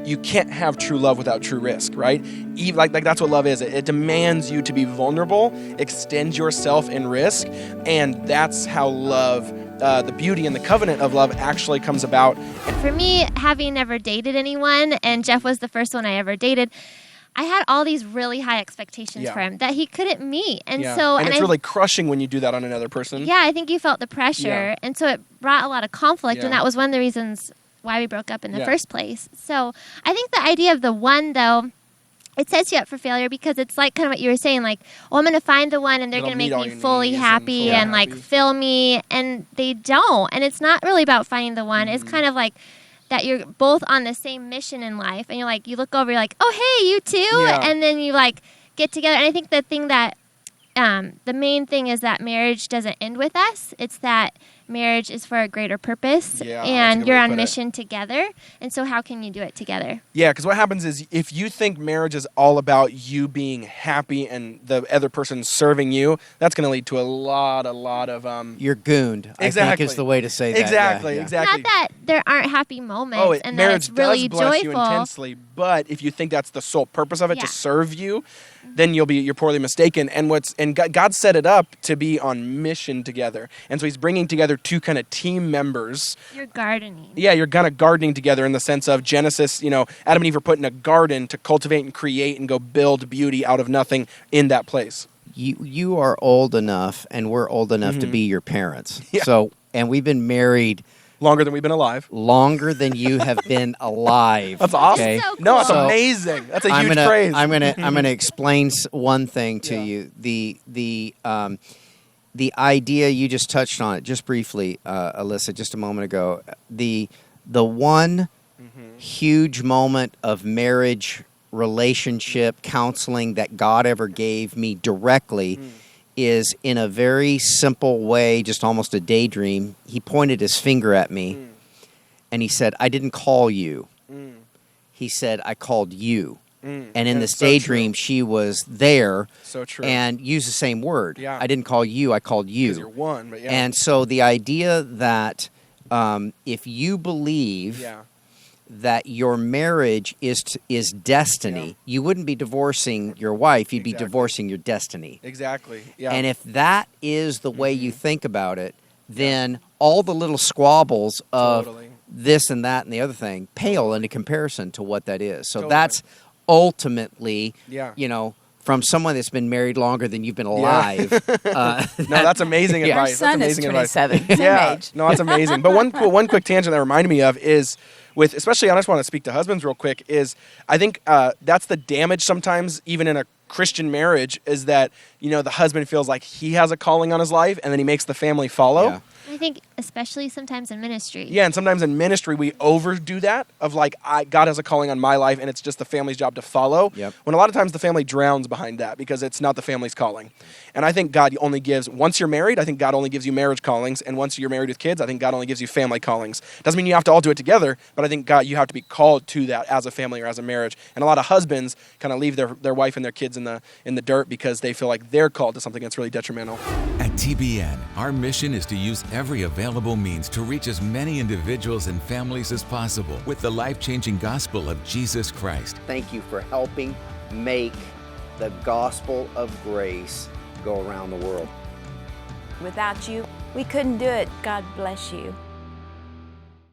You can't have true love without true risk, right? Like that's what love is. It demands you to be vulnerable, extend yourself in risk, and that's how love, the beauty and the covenant of love actually comes about. For me, having never dated anyone, and Jeff was the first one I ever dated, I had all these really high expectations for him that he couldn't meet. And it's really crushing when you do that on another person. Yeah, I think you felt the pressure. Yeah. And so it brought a lot of conflict, Yeah. and that was one of the reasons why we broke up in the first place. So I think the idea of the one, though, it sets you up for failure because it's like kind of what you were saying, like, oh, I'm going to find the one and they're going to make me fully happy and like fill me, and they don't. And it's not really about finding the one. It's kind of like that you're both on the same mission in life, and you're like, you look over, you're like, oh, hey, you too, and then you like get together. And I think the thing that the main thing is that marriage doesn't end with us. It's that marriage is for a greater purpose, and you're on mission together. And so how can you do it together? Yeah, because what happens is if you think marriage is all about you being happy and the other person serving you, that's going to lead to a lot of... You're gooned, I think is the way to say that. Exactly. Not that there aren't happy moments and that it's really does bless joyful. You intensely, but if you think that's the sole purpose of it, to serve you, then you're poorly mistaken. And God set it up to be on mission together. And so he's bringing together two kind of team members. You're gardening. Yeah, you're kind of gardening together in the sense of Genesis, Adam and Eve are put in a garden to cultivate and create and go build beauty out of nothing in that place. You are old enough, and we're old enough to be your parents. Yeah. So, and we've been married longer than we've been alive. Longer than you have been alive. That's awesome. Okay? So cool. No, that's amazing. That's a huge praise. I'm gonna explain one thing to you. The idea you just touched on it just briefly, Alyssa, just a moment ago. The one huge moment of marriage, relationship, counseling that God ever gave me directly is in a very simple way, just almost a daydream. He pointed his finger at me and he said, I didn't call you. He said, I called you. And in this daydream, she was there and used the same word. Yeah. I didn't call you, I called you. Because you're one, but And so the idea that if you believe that your marriage is destiny, you wouldn't be divorcing your wife, you'd be divorcing your destiny. Exactly. Yeah. And if that is the way you think about it, then all the little squabbles of this and that and the other thing pale into comparison to what that is. So that's ultimately, from someone that's been married longer than you've been alive. No, that's amazing advice. Our son that's amazing is 27. Advice. Same age. No, that's amazing. But one quick tangent that reminded me of is especially I just want to speak to husbands real quick, is I think that's the damage sometimes even in a Christian marriage is that, the husband feels like he has a calling on his life and then he makes the family follow. Yeah. I think especially sometimes in ministry. Yeah, and sometimes in ministry we overdo that of like, God has a calling on my life and it's just the family's job to follow. Yep. When a lot of times the family drowns behind that because it's not the family's calling. And I think God only gives, once you're married, I think God only gives you marriage callings. And once you're married with kids, I think God only gives you family callings. Doesn't mean you have to all do it together, but I think God, you have to be called to that as a family or as a marriage. And a lot of husbands kind of leave their wife and their kids in the dirt because they feel like they're called to something that's really detrimental. At TBN, our mission is to use every available means to reach as many individuals and families as possible with the life-changing gospel of Jesus Christ. Thank you for helping make the gospel of grace go around the world. Without you, we couldn't do it. God bless you.